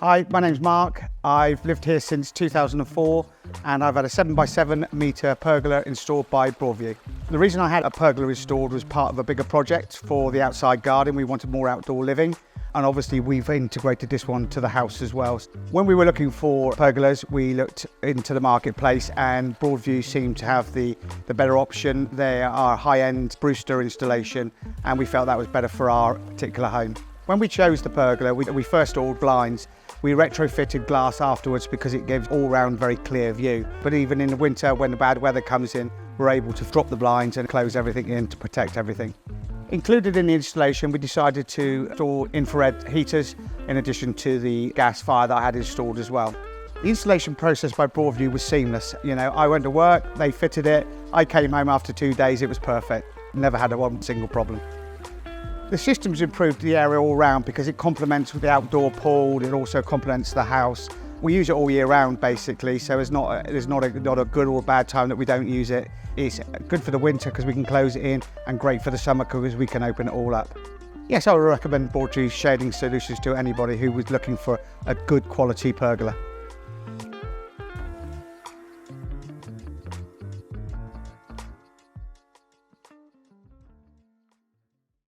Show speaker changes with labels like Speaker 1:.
Speaker 1: Hi, my name's Mark. I've lived here since 2004 and I've had a 7x7 metre pergola installed by Broadview. The reason I had a pergola installed was part of a bigger project for the outside garden. We wanted more outdoor living, and obviously we've integrated this one to the house as well. When we were looking for pergolas, we looked into the marketplace and Broadview seemed to have the better option. They are high-end Brustor installation and we felt that was better for our particular home. When we chose the pergola, we first installed blinds. We retrofitted glass afterwards because it gives all-round very clear view. But even in the winter, when the bad weather comes in, we're able to drop the blinds and close everything in to protect everything. Included in the installation, we decided to install infrared heaters in addition to the gas fire that I had installed as well. The installation process by Broadview was seamless. I went to work, they fitted it, I came home after 2 days, it was perfect. Never had one single problem. The system's improved the area all round because it complements with the outdoor pool, it also complements the house. We use it all year round basically, so there's not a good or a bad time that we don't use it. It's good for the winter because we can close it in, and great for the summer because we can open it all up. Yes, I would recommend Broadview's shading solutions to anybody who was looking for a good quality pergola.